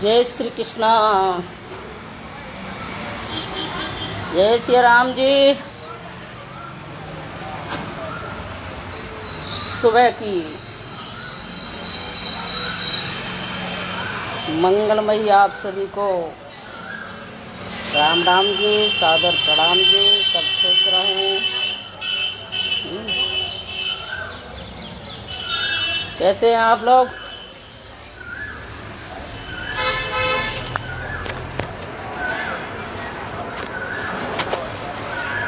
जय श्री कृष्णा। जय श्री राम जी। सुबह की मंगलमयी आप सभी को राम राम जी, सादर प्रणाम जी। सब खुश रहें। कैसे हैं आप लोग?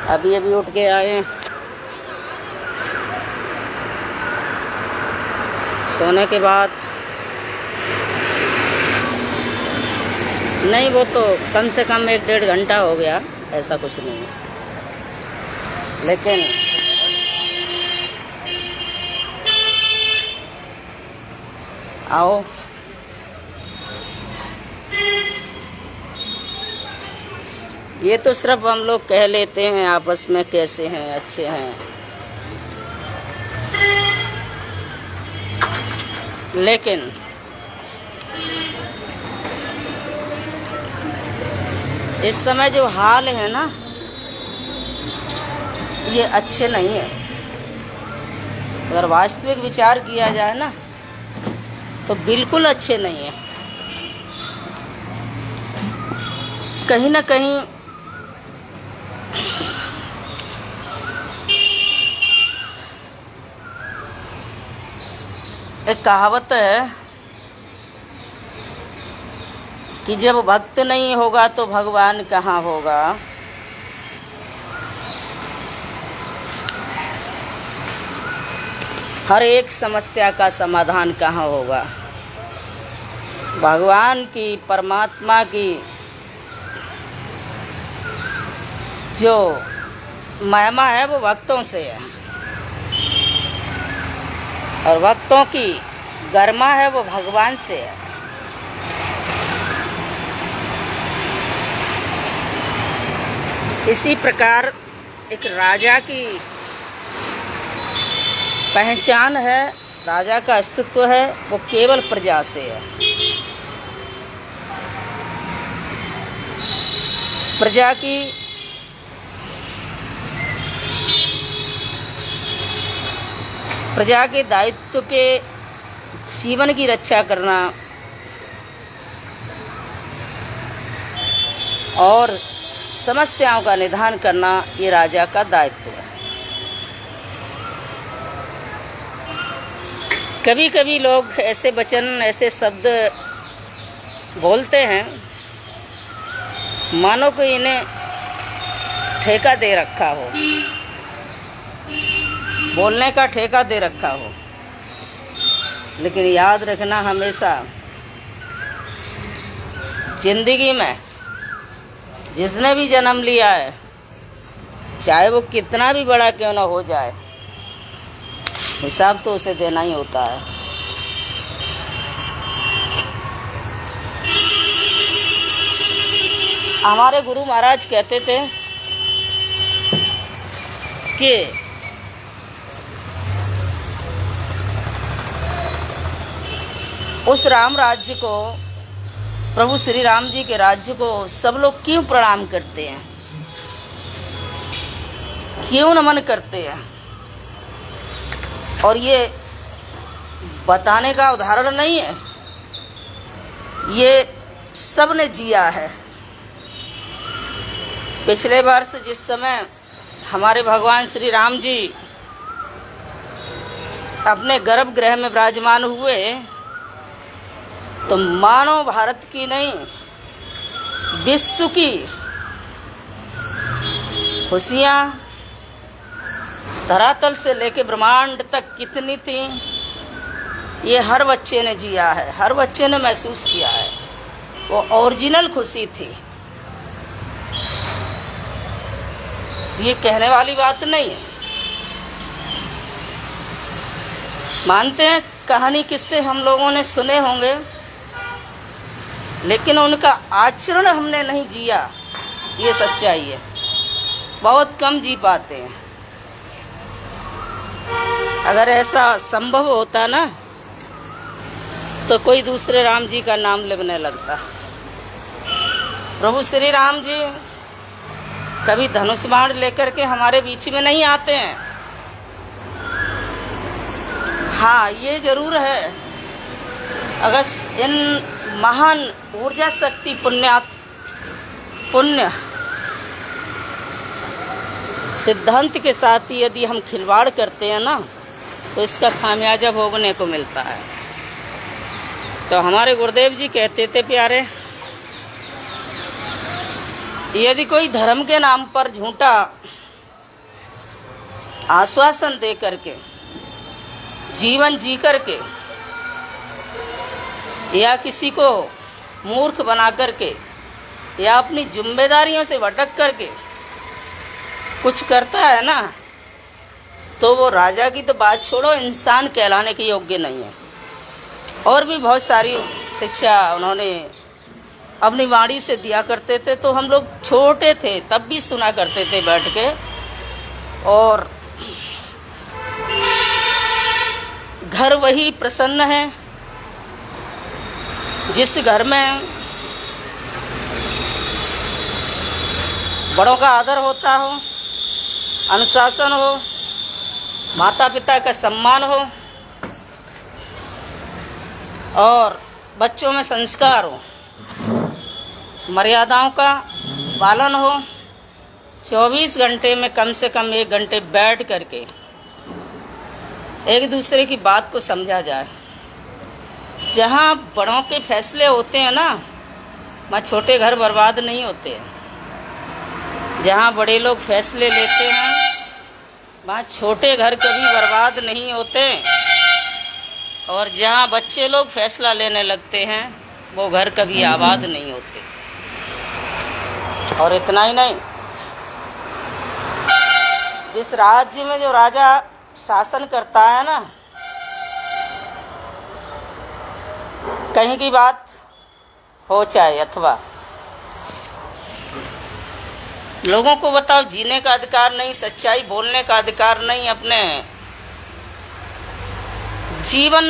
अभी अभी उठ के आए हैं सोने के बाद। नहीं, वो तो कम से कम 1-1.5 घंटा हो गया, ऐसा कुछ नहीं है। लेकिन आओ, ये तो सिर्फ हम लोग कह लेते हैं आपस में कैसे हैं, अच्छे हैं, लेकिन इस समय जो हाल है ना, ये अच्छे नहीं है। अगर वास्तविक विचार किया जाए ना, तो बिल्कुल अच्छे नहीं है। कहीं ना कहीं एक कहावत है कि जब भक्त नहीं होगा तो भगवान कहाँ होगा। हर एक समस्या का समाधान कहाँ होगा। भगवान की, परमात्मा की जो महिमा है वो भक्तों से है, और भक्तों की गरिमा है वो भगवान से है। इसी प्रकार एक राजा की पहचान है, राजा का अस्तित्व है, वो केवल प्रजा से है। प्रजा के दायित्व के जीवन की रक्षा करना और समस्याओं का निदान करना, ये राजा का दायित्व है। कभी कभी लोग ऐसे वचन, ऐसे शब्द बोलते हैं मानो कि इन्हें ठेका दे रखा हो, बोलने का ठेका दे रखा हो। लेकिन याद रखना, हमेशा जिंदगी में जिसने भी जन्म लिया है, चाहे वो कितना भी बड़ा क्यों ना हो जाए, हिसाब तो उसे देना ही होता है। हमारे गुरु महाराज कहते थे कि उस राम राज्य को, प्रभु श्री राम जी के राज्य को सब लोग क्यों प्रणाम करते हैं, क्यों नमन करते हैं। और ये बताने का उदाहरण नहीं है, ये सब ने जिया है। पिछले वर्ष जिस समय हमारे भगवान श्री राम जी अपने गर्भगृह में विराजमान हुए, तो मानो भारत की नहीं, विश्व की खुशियाँ धरातल से लेके ब्रह्मांड तक कितनी थी, ये हर बच्चे ने जिया है, हर बच्चे ने महसूस किया है। वो ओरिजिनल खुशी थी, ये कहने वाली बात नहीं है। मानते हैं कहानी किस्से हम लोगों ने सुने होंगे, लेकिन उनका आचरण हमने नहीं जिया, ये सच्चाई है। बहुत कम जी पाते हैं। अगर ऐसा संभव होता ना, तो कोई दूसरे राम जी का नाम लेने लगता। प्रभु श्री राम जी कभी धनुष बाण लेकर के हमारे बीच में नहीं आते हैं। हाँ, ये जरूर है, अगर इन महान ऊर्जा शक्ति पुण्य सिद्धांत के साथ ही यदि हम खिलवाड़ करते हैं ना, तो इसका खामियाजा भोगने को मिलता है। तो हमारे गुरुदेव जी कहते थे प्यारे, यदि कोई धर्म के नाम पर झूठा आश्वासन दे करके जीवन जी करके या किसी को मूर्ख बना करके या अपनी जिम्मेदारियों से भटक करके कुछ करता है ना, तो वो राजा की तो बात छोड़ो, इंसान कहलाने के योग्य नहीं है। और भी बहुत सारी शिक्षा उन्होंने अपनी वाणी से दिया करते थे। तो हम लोग छोटे थे तब भी सुना करते थे बैठ के। और घर वही प्रसन्न है जिस घर में बड़ों का आदर होता हो, अनुशासन हो, माता पिता का सम्मान हो और बच्चों में संस्कार हो, मर्यादाओं का पालन हो। 24 घंटे में कम से कम 1 घंटे बैठ करके एक दूसरे की बात को समझा जाए। जहाँ बड़ों के फैसले होते हैं ना, वहाँ छोटे घर बर्बाद नहीं होते हैं। जहाँ बड़े लोग फैसले लेते हैं, वहाँ छोटे घर कभी बर्बाद नहीं होते। और जहाँ बच्चे लोग फैसला लेने लगते हैं, वो घर कभी आबाद नहीं होते। और इतना ही नहीं, जिस राज्य में जो राजा शासन करता है ना, कहीं की बात हो चाहे अथवा लोगों को बताओ, जीने का अधिकार नहीं, सच्चाई बोलने का अधिकार नहीं, अपने जीवन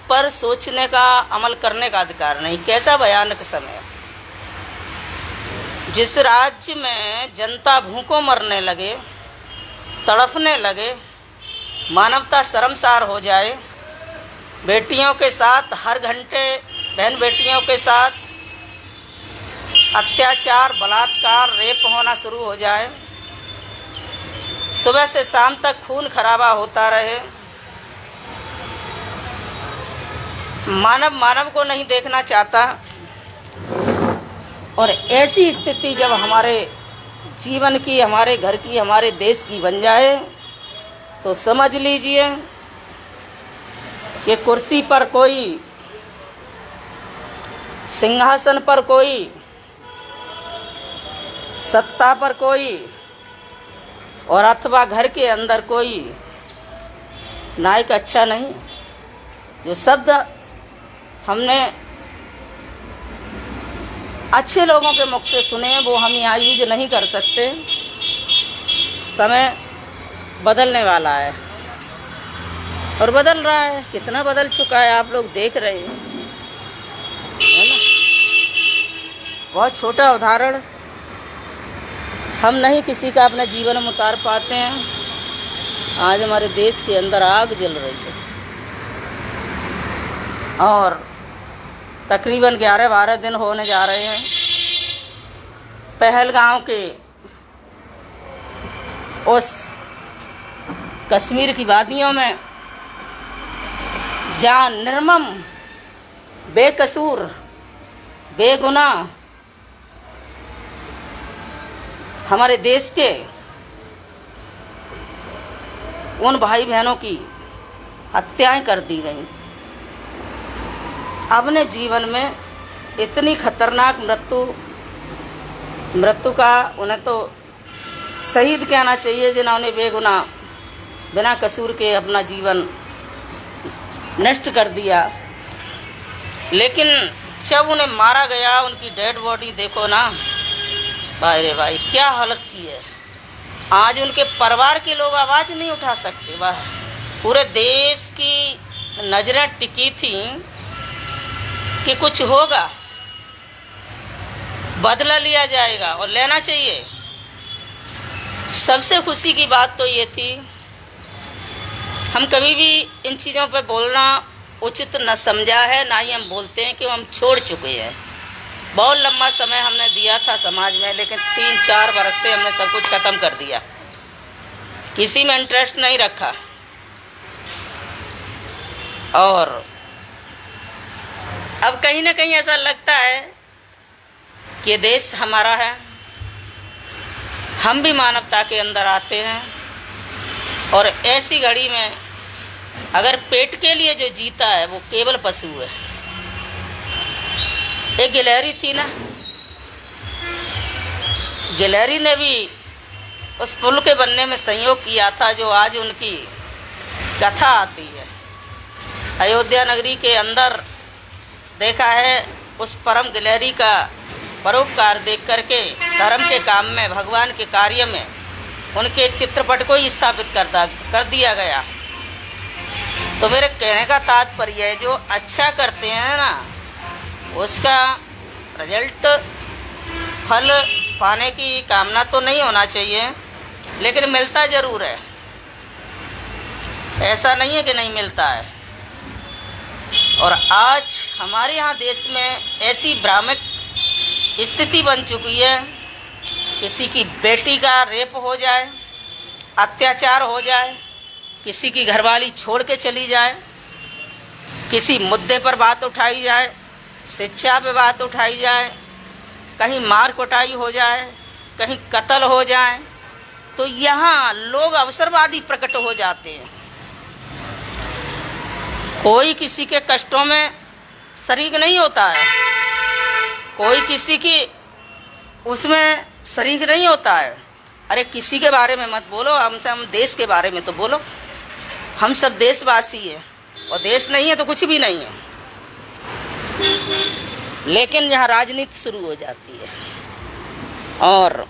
पर सोचने का, अमल करने का अधिकार नहीं। कैसा भयानक समय। जिस राज्य में जनता भूखों मरने लगे, तड़फने लगे, मानवता शर्मसार हो जाए, बेटियों के साथ हर घंटे बहन बेटियों के साथ अत्याचार, बलात्कार, रेप होना शुरू हो जाए, सुबह से शाम तक खून खराबा होता रहे, मानव को नहीं देखना चाहता। और ऐसी स्थिति जब हमारे जीवन की, हमारे घर की, हमारे देश की बन जाए, तो समझ लीजिए कि कुर्सी पर कोई, सिंहासन पर कोई, सत्ता पर कोई और अथवा घर के अंदर कोई नायक अच्छा नहीं। जो शब्द हमने अच्छे लोगों के मुख से सुने, वो हम यहाँ यूज नहीं कर सकते। समय बदलने वाला है और बदल रहा है, कितना बदल चुका है आप लोग देख रहे हैं, है ना। बहुत छोटा उदाहरण, हम नहीं किसी का अपने जीवन में उतार पाते हैं। आज हमारे देश के अंदर आग जल रही है और तकरीबन 11-12 दिन होने जा रहे हैं। पहलगांव के उस कश्मीर की वादियों में, जहाँ निर्मम, बेकसूर, बेगुनाह हमारे देश के उन भाई बहनों की हत्याएं कर दी गई। अपने जीवन में इतनी खतरनाक मृत्यु का, उन्हें तो शहीद कहना चाहिए, जिन्होंने बेगुनाह बिना कसूर के अपना जीवन नष्ट कर दिया। लेकिन जब उन्हें मारा गया, उनकी डेड बॉडी देखो ना, भाई रे भाई क्या हालत की है। आज उनके परिवार के लोग आवाज़ नहीं उठा सकते। वह पूरे देश की नज़रें टिकी थी कि कुछ होगा, बदला लिया जाएगा और लेना चाहिए। सबसे खुशी की बात तो ये थी, हम कभी भी इन चीज़ों पर बोलना उचित न समझा है, ना ही हम बोलते हैं कि हम छोड़ चुके हैं। बहुत लंबा समय हमने दिया था समाज में, लेकिन 3-4 बरस से हमने सब कुछ खत्म कर दिया, किसी में इंटरेस्ट नहीं रखा। और अब कहीं ना कहीं ऐसा लगता है कि देश हमारा है, हम भी मानवता के अंदर आते हैं। और ऐसी घड़ी में अगर पेट के लिए जो जीता है वो केवल पशु है। एक गिलहरी थी ना, गिलहरी ने भी उस पुल के बनने में सहयोग किया था, जो आज उनकी कथा आती है। अयोध्या नगरी के अंदर देखा है, उस परम गिलहरी का परोपकार देख करके धर्म के काम में, भगवान के कार्य में उनके चित्रपट को ही स्थापित कर दिया गया। तो मेरे कहने का तात्पर्य है, जो अच्छा करते हैं ना, उसका रिजल्ट, फल पाने की कामना तो नहीं होना चाहिए, लेकिन मिलता ज़रूर है। ऐसा नहीं है कि नहीं मिलता है। और आज हमारे यहाँ देश में ऐसी भ्रामक स्थिति बन चुकी है, किसी की बेटी का रेप हो जाए, अत्याचार हो जाए, किसी की घरवाली छोड़ के चली जाए, किसी मुद्दे पर बात उठाई जाए, शिक्षा पे बात उठाई जाए, कहीं मार कुटाई हो जाए, कहीं कत्ल हो जाए, तो यहाँ लोग अवसरवादी प्रकट हो जाते हैं। कोई किसी के कष्टों में शरीक नहीं होता है, कोई किसी की उसमें शरीक नहीं होता है। अरे किसी के बारे में मत बोलो, हमसे हम देश के बारे में तो बोलो। हम सब देशवासी हैं, और देश नहीं है तो कुछ भी नहीं है। लेकिन यहाँ राजनीति शुरू हो जाती है, और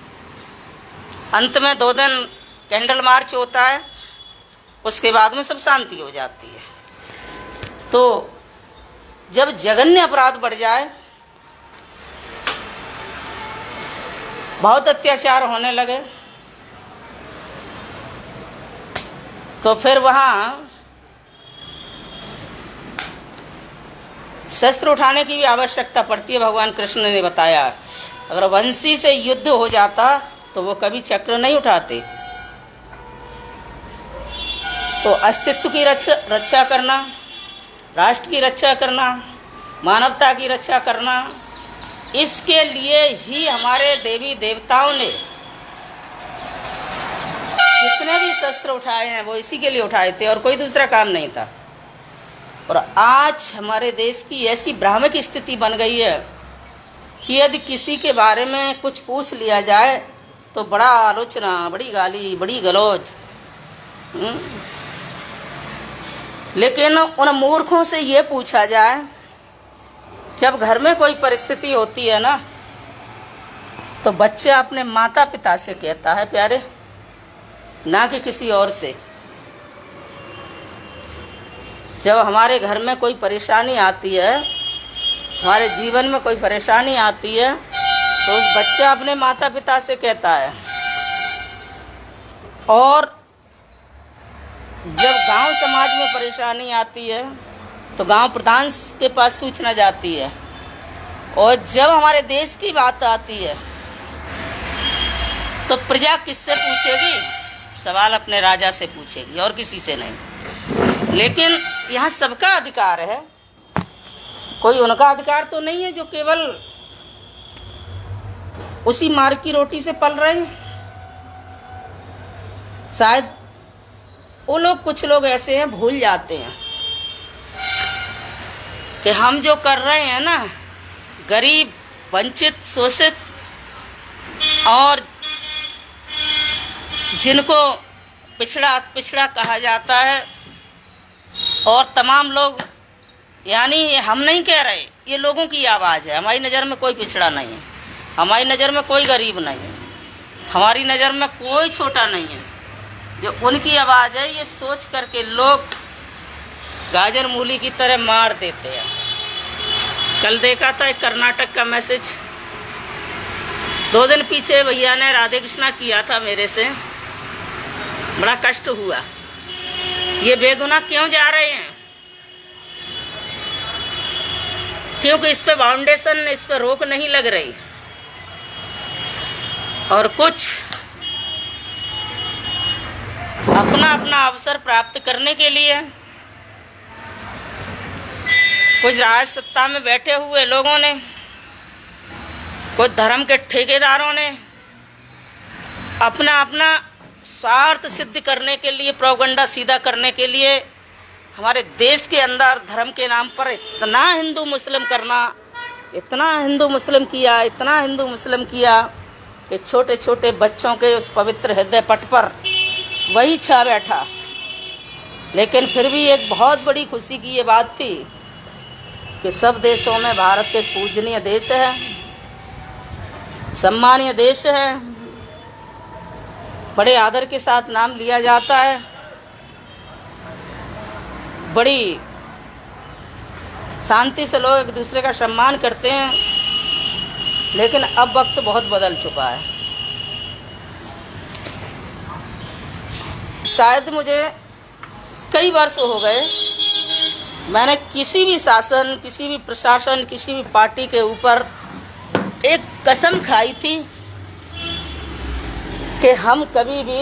अंत में 2 दिन कैंडल मार्च होता है, उसके बाद में सब शांति हो जाती है। तो जब जघन्य अपराध बढ़ जाए, बहुत अत्याचार होने लगे, तो फिर वहाँ शस्त्र उठाने की भी आवश्यकता पड़ती है। भगवान कृष्ण ने बताया, अगर वंशी से युद्ध हो जाता तो वो कभी चक्र नहीं उठाते। तो अस्तित्व की रक्षा करना, राष्ट्र की रक्षा करना, मानवता की रक्षा करना, इसके लिए ही हमारे देवी देवताओं ने जितने भी शस्त्र उठाए हैं वो इसी के लिए उठाए थे, और कोई दूसरा काम नहीं था। और आज हमारे देश की ऐसी भ्रामक स्थिति बन गई है कि यदि किसी के बारे में कुछ पूछ लिया जाए तो बड़ा आलोचना, बड़ी गाली, बड़ी गलौज। लेकिन उन मूर्खों से ये पूछा जाए, जब घर में कोई परिस्थिति होती है ना, तो बच्चा अपने माता पिता से कहता है प्यारे, ना कि किसी और से। जब हमारे घर में कोई परेशानी आती है, हमारे जीवन में कोई परेशानी आती है, तो उस बच्चा अपने माता पिता से कहता है। और जब गांव समाज में परेशानी आती है तो गांव प्रधान के पास सूचना जाती है। और जब हमारे देश की बात आती है तो प्रजा किससे पूछेगी? सवाल अपने राजा से पूछेगी, और किसी से नहीं। लेकिन यहाँ सबका अधिकार है, कोई उनका अधिकार तो नहीं है जो केवल उसी मार्ग की रोटी से पल रहे हैं। शायद वो लोग, कुछ लोग ऐसे हैं, भूल जाते हैं कि हम जो कर रहे हैं ना, गरीब, वंचित, शोषित और जिनको पिछड़ा कहा जाता है, और तमाम लोग, यानी हम नहीं कह रहे, ये लोगों की आवाज़ है। हमारी नज़र में कोई पिछड़ा नहीं है, हमारी नज़र में कोई गरीब नहीं है, हमारी नज़र में कोई छोटा नहीं है। जो उनकी आवाज़ है, ये सोच करके लोग गाजर मूली की तरह मार देते हैं। कल देखा था एक कर्नाटक का मैसेज, 2 दिन पीछे भैया ने राधे कृष्णा किया था मेरे से, बड़ा कष्ट हुआ। ये बेगुनाह क्यों जा रहे हैं? क्योंकि इस पे फाउंडेशन, इस पे रोक नहीं लग रही। और कुछ अपना अपना अवसर प्राप्त करने के लिए कुछ राज सत्ता में बैठे हुए लोगों ने, कुछ धर्म के ठेकेदारों ने अपना अपना स्वार्थ सिद्ध करने के लिए, प्रोपगंडा सीधा करने के लिए हमारे देश के अंदर धर्म के नाम पर इतना हिंदू मुस्लिम करना, इतना हिंदू मुस्लिम किया, इतना हिंदू मुस्लिम किया कि छोटे छोटे बच्चों के उस पवित्र हृदय पट पर वही छा बैठा। लेकिन फिर भी एक बहुत बड़ी खुशी की ये बात थी कि सब देशों में भारत एक पूजनीय देश है, सम्मानीय देश है, बड़े आदर के साथ नाम लिया जाता है, बड़ी शांति से लोग एक दूसरे का सम्मान करते हैं। लेकिन अब वक्त बहुत बदल चुका है। शायद मुझे कई वर्ष हो गए मैंने किसी भी शासन, किसी भी प्रशासन, किसी भी पार्टी के ऊपर एक कसम खाई थी कि हम कभी भी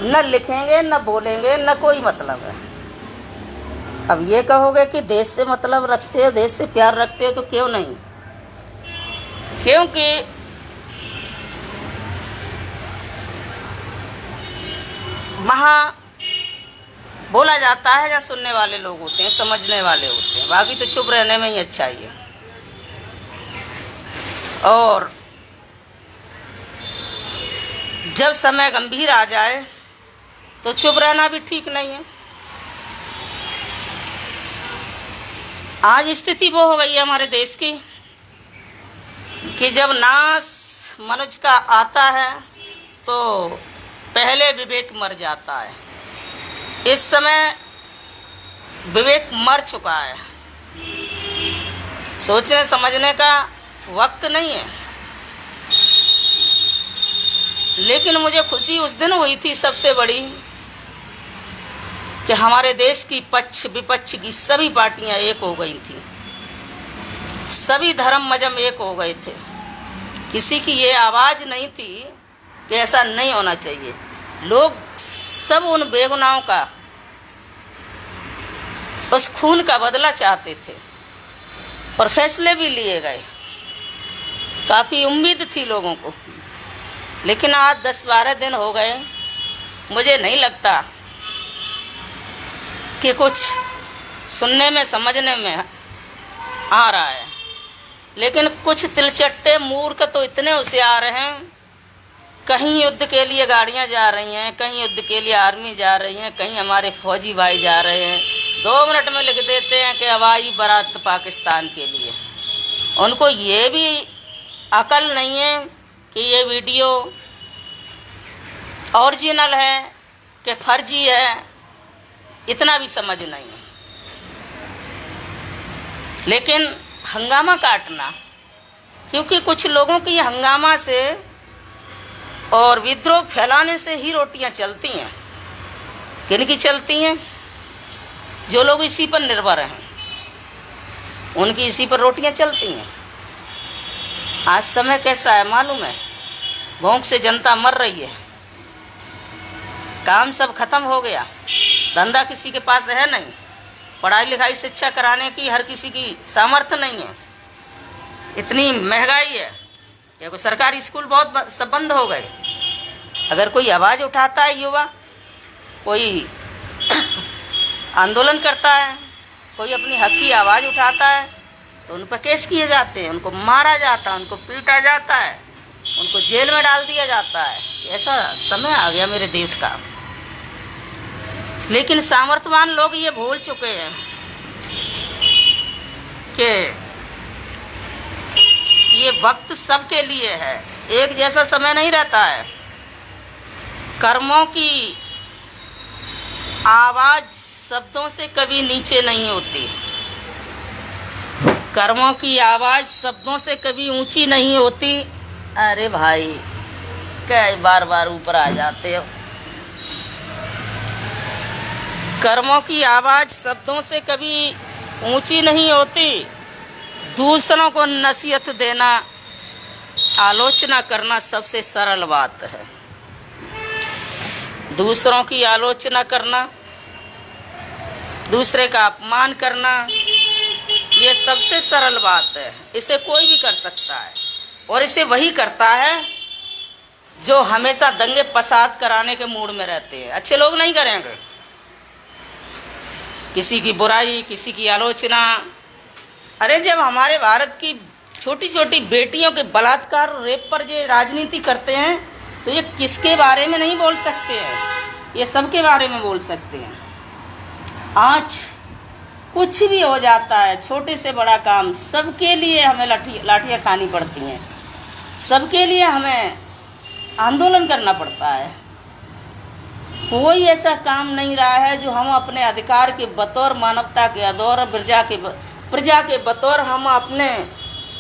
न लिखेंगे, न बोलेंगे, न कोई मतलब है। अब ये कहोगे कि देश से मतलब रखते हो, देश से प्यार रखते हो, तो क्यों नहीं? क्योंकि वहाँ बोला जाता है, जहाँ सुनने वाले लोग होते हैं, समझने वाले होते हैं, बाकी तो चुप रहने में ही अच्छा ही है। और जब समय गंभीर आ जाए तो चुप रहना भी ठीक नहीं है। आज स्थिति वो हो गई है हमारे देश की कि जब नाश मनुष्य का आता है तो पहले विवेक मर जाता है। इस समय विवेक मर चुका है, सोचने समझने का वक्त नहीं है। लेकिन मुझे खुशी उस दिन हुई थी सबसे बड़ी कि हमारे देश की पक्ष विपक्ष की सभी पार्टियां एक हो गई थी, सभी धर्म मजहब एक हो गए थे। किसी की ये आवाज नहीं थी कि ऐसा नहीं होना चाहिए। लोग सब उन बेगुनाहों का, उस खून का बदला चाहते थे और फैसले भी लिए गए। काफी उम्मीद थी लोगों को। लेकिन आज 10-12 दिन हो गए, मुझे नहीं लगता कि कुछ सुनने में समझने में आ रहा है। लेकिन कुछ तिलचट्टे मूर्ख तो इतने होशियार हैं, कहीं युद्ध के लिए गाड़ियां जा रही हैं, कहीं युद्ध के लिए आर्मी जा रही हैं, कहीं हमारे फौजी भाई जा रहे हैं, 2 मिनट में लिख देते हैं कि हवाई बारात पाकिस्तान के लिए। उनको ये भी अकल नहीं है कि ये वीडियो ओरिजिनल है कि फर्जी है, इतना भी समझ नहीं है। लेकिन हंगामा काटना, क्योंकि कुछ लोगों की हंगामा से और विद्रोह फैलाने से ही रोटियां चलती हैं। किनकी चलती हैं? जो लोग इसी पर निर्भर हैं, उनकी इसी पर रोटियां चलती हैं। आज समय कैसा है मालूम है? भूख से जनता मर रही है, काम सब खत्म हो गया, धंधा किसी के पास है नहीं, पढ़ाई लिखाई शिक्षा कराने की हर किसी की सामर्थ्य नहीं है, इतनी महंगाई है कि सरकारी स्कूल बहुत सब बंद हो गए। अगर कोई आवाज़ उठाता है, युवा कोई आंदोलन करता है, कोई अपनी हक की आवाज़ उठाता है, तो उन पर केस किए जाते हैं, उनको मारा जाता है, उनको पीटा जाता है, उनको जेल में डाल दिया जाता है। ऐसा समय आ गया मेरे देश का। लेकिन सामर्थ्यवान लोग ये भूल चुके हैं कि ये वक्त सबके लिए है, एक जैसा समय नहीं रहता है। कर्मों की आवाज शब्दों से कभी नीचे नहीं होती। कर्मों की आवाज शब्दों से कभी ऊंची नहीं होती। अरे भाई क्या बार बार ऊपर आ जाते हो। कर्मों की आवाज शब्दों से कभी ऊंची नहीं होती। दूसरों को नसीहत देना, आलोचना करना सबसे सरल बात है। दूसरों की आलोचना करना, दूसरे का अपमान करना, ये सबसे सरल बात है। इसे कोई भी कर सकता है और इसे वही करता है जो हमेशा दंगे फसाद कराने के मूड में रहते हैं। अच्छे लोग नहीं करेंगे। किसी की बुराई, किसी की आलोचना। अरे जब हमारे भारत की छोटी छोटी बेटियों के बलात्कार, रेप पर ये राजनीति करते हैं तो ये किसके बारे में नहीं बोल सकते हैं? ये सबके बारे में बोल सकते हैं। आज कुछ भी हो जाता है, छोटे से बड़ा काम, सबके लिए हमें लाठियाँ खानी पड़ती हैं। सबके लिए हमें आंदोलन करना पड़ता है। कोई ऐसा काम नहीं रहा है जो हम अपने अधिकार के बतौर, मानवता के अदौर, प्रजा के बतौर हम अपने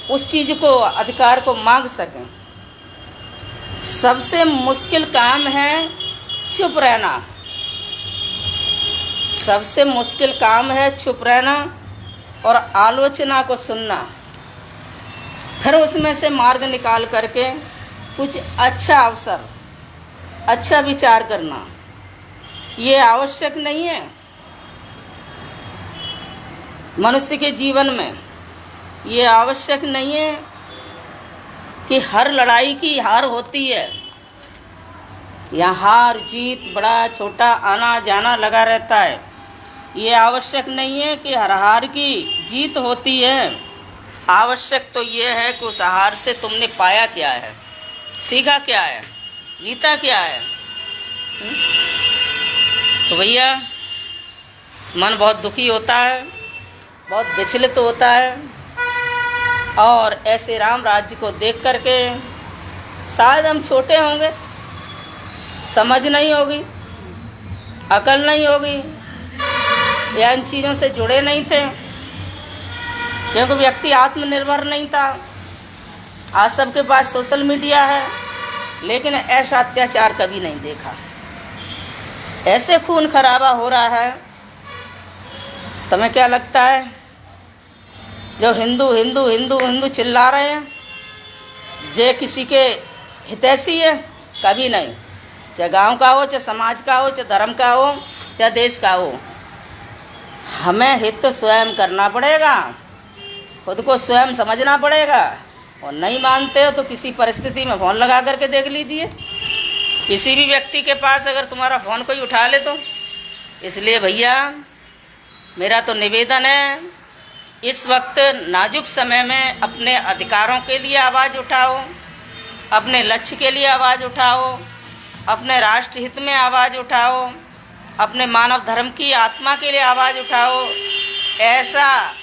उस चीज को, अधिकार को मांग सकें। सबसे मुश्किल काम है चुप रहना। सबसे मुश्किल काम है चुप रहना और आलोचना को सुनना, फिर उसमें से मार्ग निकाल करके कुछ अच्छा अवसर, अच्छा विचार करना। ये आवश्यक नहीं है मनुष्य के जीवन में। ये आवश्यक नहीं है कि हर लड़ाई की हार होती है। यहाँ हार जीत, बड़ा छोटा आना जाना लगा रहता है। ये आवश्यक नहीं है कि हर हार की जीत होती है। आवश्यक तो ये है कि उस हार से तुमने पाया क्या है, सीखा क्या है, जीता क्या है। तो भैया मन बहुत दुखी होता है, बहुत विचलित होता है और ऐसे राम राज्य को देख करके शायद हम छोटे होंगे, समझ नहीं होगी, अकल नहीं होगी, या इन चीज़ों से जुड़े नहीं थे, क्योंकि व्यक्ति आत्मनिर्भर नहीं था। आज सबके पास सोशल मीडिया है, लेकिन ऐसा अत्याचार कभी नहीं देखा। ऐसे खून खराबा हो रहा है। तुम्हें क्या लगता है जो हिंदू हिंदू हिंदू हिंदू चिल्ला रहे हैं, जे किसी के हितैषी है? कभी नहीं। चाहे गांव का हो, चाहे समाज का हो, चाहे धर्म का हो, चाहे देश का हो, हमें हित तो स्वयं करना पड़ेगा, खुद को स्वयं समझना पड़ेगा। और नहीं मानते हो तो किसी परिस्थिति में फ़ोन लगा करके देख लीजिए। किसी भी व्यक्ति के पास अगर तुम्हारा फ़ोन कोई उठा ले तो। इसलिए भैया मेरा तो निवेदन है, इस वक्त नाजुक समय में अपने अधिकारों के लिए आवाज़ उठाओ, अपने लक्ष्य के लिए आवाज़ उठाओ, अपने राष्ट्र हित में आवाज़ उठाओ, अपने मानव धर्म की आत्मा के लिए आवाज़ उठाओ। ऐसा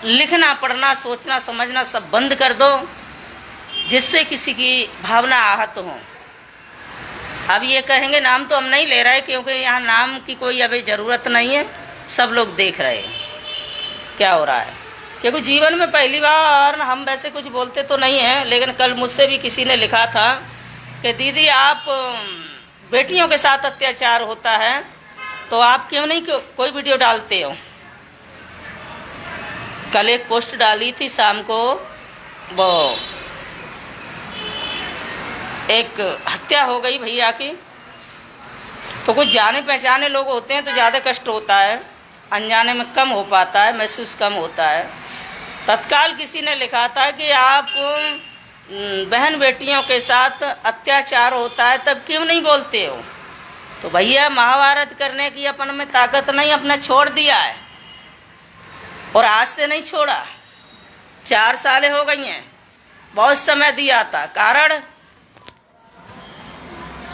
लिखना, पढ़ना, सोचना, समझना सब बंद कर दो जिससे किसी की भावना आहत हो। अब ये कहेंगे नाम तो हम नहीं ले रहे, क्योंकि यहाँ नाम की कोई अभी ज़रूरत नहीं है। सब लोग देख रहे हैं क्या हो रहा है, क्योंकि जीवन में पहली बार हम वैसे कुछ बोलते तो नहीं हैं, लेकिन कल मुझसे भी किसी ने लिखा था कि दीदी आप बेटियों के साथ अत्याचार होता है तो आप क्यों नहीं कोई वीडियो डालते हो। कल एक पोस्ट डाली थी शाम को, वो एक हत्या हो गई भैया की। तो कुछ जाने पहचाने लोग होते हैं तो ज़्यादा कष्ट होता है, अनजाने में कम हो पाता है, महसूस कम होता है। तत्काल किसी ने लिखा था कि आप बहन बेटियों के साथ अत्याचार होता है तब क्यों नहीं बोलते हो। तो भैया महाभारत करने की अपन में ताकत नहीं, अपना छोड़ दिया है और आज से नहीं छोड़ा, 4 सालें हो गई हैं, बहुत समय दिया था। कारण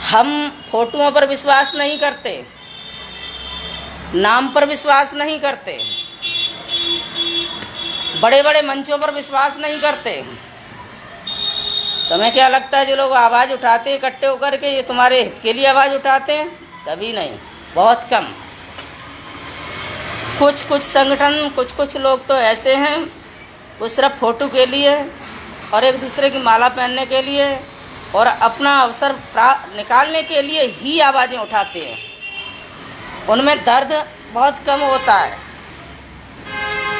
हम फोटोओं पर विश्वास नहीं करते, नाम पर विश्वास नहीं करते, बड़े बड़े मंचों पर विश्वास नहीं करते। तुम्हें क्या लगता है जो लोग आवाज़ उठाते हैं इकट्ठे होकर के, ये तुम्हारे हित के लिए आवाज़ उठाते हैं? कभी नहीं, बहुत कम। कुछ संगठन, कुछ लोग तो ऐसे हैं वो सिर्फ फोटो के लिए और एक दूसरे की माला पहनने के लिए और अपना अवसर निकालने के लिए ही आवाज़ें उठाते हैं। उनमें दर्द बहुत कम होता है।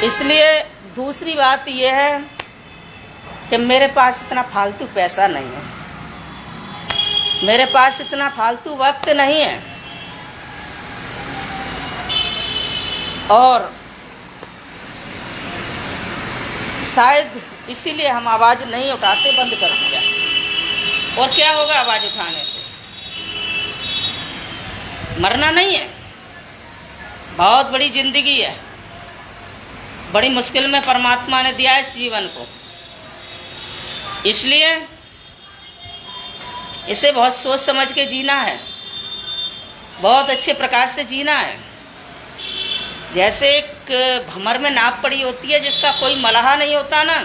इसलिए दूसरी बात यह है कि मेरे पास इतना फालतू पैसा नहीं है, मेरे पास इतना फालतू वक्त नहीं है, और शायद इसीलिए हम आवाज़ नहीं उठाते, बंद कर दिया। और क्या होगा आवाज़ उठाने से? मरना नहीं है, बहुत बड़ी जिंदगी है, बड़ी मुश्किल में परमात्मा ने दिया इस जीवन को, इसलिए इसे बहुत सोच समझ के जीना है, बहुत अच्छे प्रकार से जीना है। जैसे एक भंवर में नाव पड़ी होती है जिसका कोई मलाहा नहीं होता ना,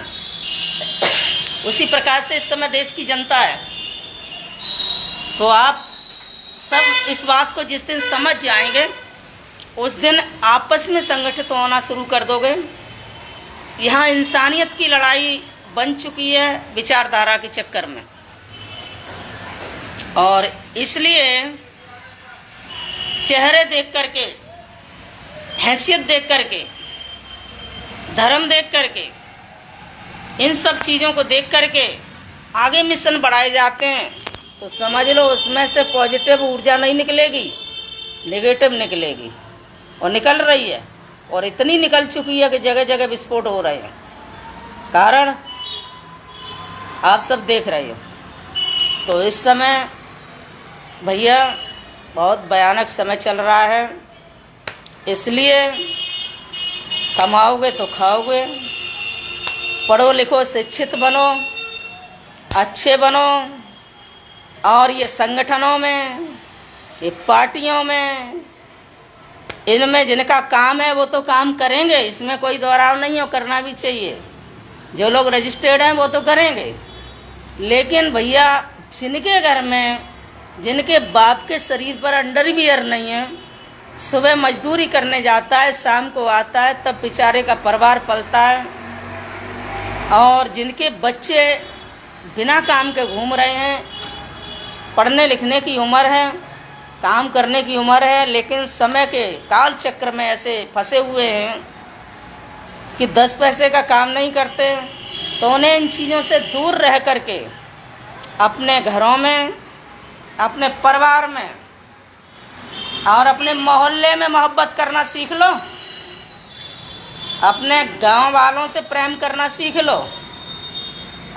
उसी प्रकार से इस समय देश की जनता है। तो आप सब इस बात को जिस दिन समझ जाएंगे उस दिन आपस में संगठित होना शुरू कर दोगे। यहाँ इंसानियत की लड़ाई बन चुकी है विचारधारा के चक्कर में, और इसलिए चेहरे देख करके, हैसियत देख करके, धर्म देख करके, इन सब चीज़ों को देख करके आगे मिशन बढ़ाए जाते हैं। तो समझ लो उसमें से पॉजिटिव ऊर्जा नहीं निकलेगी, नेगेटिव निकलेगी, और निकल रही है, और इतनी निकल चुकी है कि जगह जगह विस्फोट हो रहे हैं। कारण आप सब देख रहे हो। तो इस समय भैया बहुत भयानक समय चल रहा है, इसलिए कमाओगे तो खाओगे, पढ़ो लिखो, शिक्षित बनो, अच्छे बनो, और ये संगठनों में, ये पार्टियों में, इनमें जिनका काम है वो तो काम करेंगे, इसमें कोई दोहराव नहीं हो, करना भी चाहिए। जो लोग रजिस्टर्ड हैं वो तो करेंगे, लेकिन भैया जिनके घर में, जिनके बाप के शरीर पर अंडरवियर नहीं है, सुबह मजदूरी करने जाता है, शाम को आता है, तब बेचारे का परिवार पलता है, और जिनके बच्चे बिना काम के घूम रहे हैं, पढ़ने लिखने की उम्र है, काम करने की उम्र है, लेकिन समय के काल चक्र में ऐसे फंसे हुए हैं कि 10 पैसे का काम नहीं करते। तो उन्हें इन चीज़ों से दूर रह करके अपने घरों में, अपने परिवार में और अपने मोहल्ले में मोहब्बत करना सीख लो, अपने गांव वालों से प्रेम करना सीख लो।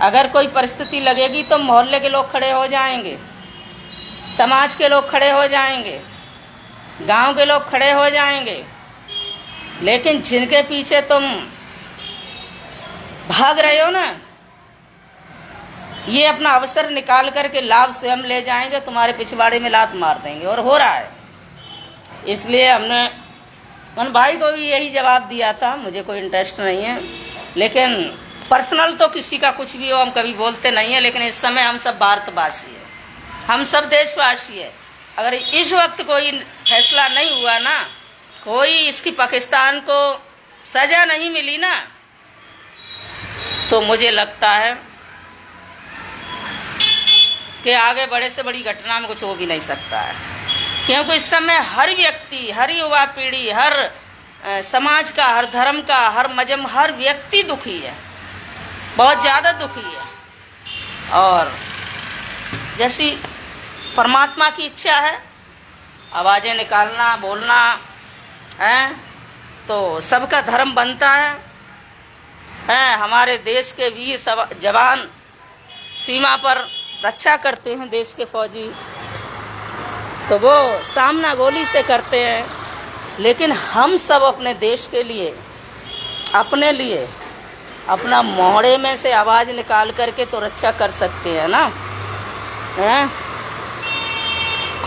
अगर कोई परिस्थिति लगेगी तो मोहल्ले के लोग खड़े हो जाएंगे, समाज के लोग खड़े हो जाएंगे, गांव के लोग खड़े हो जाएंगे। लेकिन जिनके पीछे तुम भाग रहे हो ना, ये अपना अवसर निकाल करके लाभ स्वयं ले जाएंगे, तुम्हारे पिछवाड़े में लात मार देंगे, और हो रहा है। इसलिए हमने उन भाई को भी यही जवाब दिया था, मुझे कोई इंटरेस्ट नहीं है, लेकिन पर्सनल तो किसी का कुछ भी हो हम कभी बोलते नहीं है। लेकिन इस समय हम सब भारतवासी है, हम सब देशवासी है। अगर इस वक्त कोई फैसला नहीं हुआ ना, कोई इसकी पाकिस्तान को सजा नहीं मिली ना, तो मुझे लगता है कि आगे बड़े से बड़ी घटना में कुछ हो भी नहीं सकता है। क्योंकि इस समय हर व्यक्ति, हर युवा पीढ़ी, हर समाज का, हर धर्म का, हर मजहब, हर व्यक्ति दुखी है, बहुत ज़्यादा दुखी है। और जैसी परमात्मा की इच्छा है, आवाज़ें निकालना, बोलना है, तो सबका धर्म बनता है। हमारे देश के वीर जवान सीमा पर रक्षा करते हैं, देश के फौजी, तो वो सामना गोली से करते हैं। लेकिन हम सब अपने देश के लिए, अपने लिए, अपना मोहड़े में से आवाज़ निकाल करके तो रक्षा कर सकते हैं ना।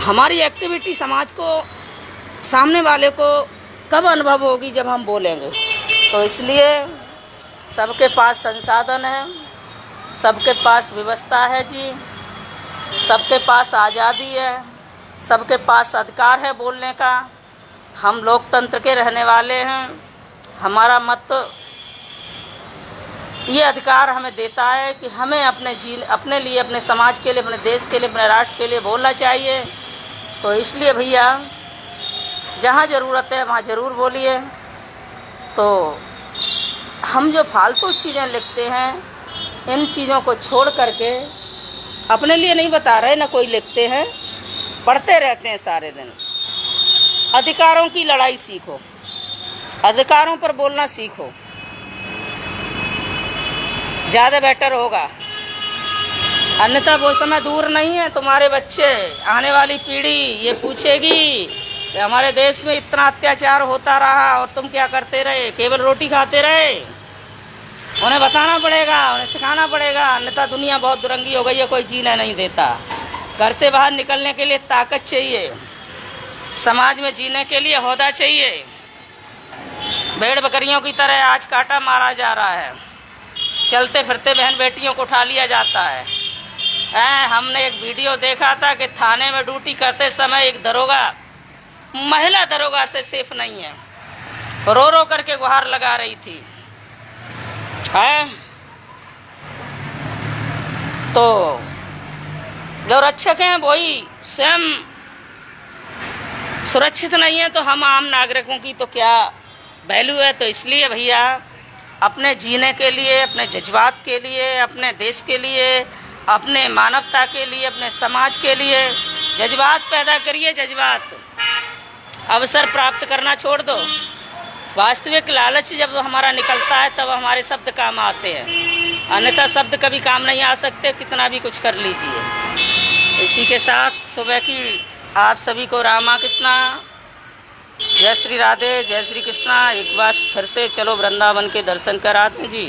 हमारी एक्टिविटी समाज को, सामने वाले को कब अनुभव होगी? जब हम बोलेंगे। तो इसलिए सबके पास संसाधन है, सबके पास व्यवस्था है जी, सबके पास आज़ादी है, सबके पास अधिकार है बोलने का। हम लोकतंत्र के रहने वाले हैं। हमारा मत ये अधिकार हमें देता है कि हमें अपने लिए, अपने समाज के लिए, अपने देश के लिए, अपने राष्ट्र के लिए बोलना चाहिए। तो इसलिए भैया जहाँ ज़रूरत है वहाँ ज़रूर बोलिए। तो हम जो फालतू चीज़ें लिखते हैं, इन चीज़ों को छोड़ करके, अपने लिए नहीं बता रहे ना कोई लिखते हैं, पढ़ते रहते हैं सारे दिन। अधिकारों की लड़ाई सीखो, अधिकारों पर बोलना सीखो, ज़्यादा बेटर होगा। अन्यथा वो समय दूर नहीं है, तुम्हारे बच्चे, आने वाली पीढ़ी ये पूछेगी कि हमारे देश में इतना अत्याचार होता रहा और तुम क्या करते रहे, केवल रोटी खाते रहे। उन्हें बताना पड़ेगा, उन्हें सिखाना पड़ेगा। अन्यथा दुनिया बहुत दुरंगी हो गई है, कोई जीने नहीं देता। घर से बाहर निकलने के लिए ताकत चाहिए, समाज में जीने के लिए होदा चाहिए। भेड़ बकरियों की तरह आज काटा मारा जा रहा है, चलते फिरते बहन बेटियों को उठा लिया जाता है। हमने एक वीडियो देखा था कि थाने में ड्यूटी करते समय एक दरोगा महिला दरोगा से सेफ नहीं है, रो रो करके गुहार लगा रही थी। तो जो रक्षक हैं वही स्वयं सुरक्षित नहीं है, तो हम आम नागरिकों की तो क्या वैल्यू है। तो इसलिए भैया अपने जीने के लिए, अपने जज्बात के लिए, अपने देश के लिए, अपने मानवता के लिए, अपने समाज के लिए जज्बात पैदा करिए। जज्बात, अवसर प्राप्त करना छोड़ दो। वास्तविक लालच जब हमारा निकलता है तब हमारे शब्द काम आते हैं, अन्यथा शब्द कभी काम नहीं आ सकते, कितना भी कुछ कर लीजिए। इसी के साथ सुबह की आप सभी को रामा कृष्णा, जय श्री राधे, जय श्री कृष्णा। एक बार फिर से चलो वृंदावन के दर्शन करा दें जी।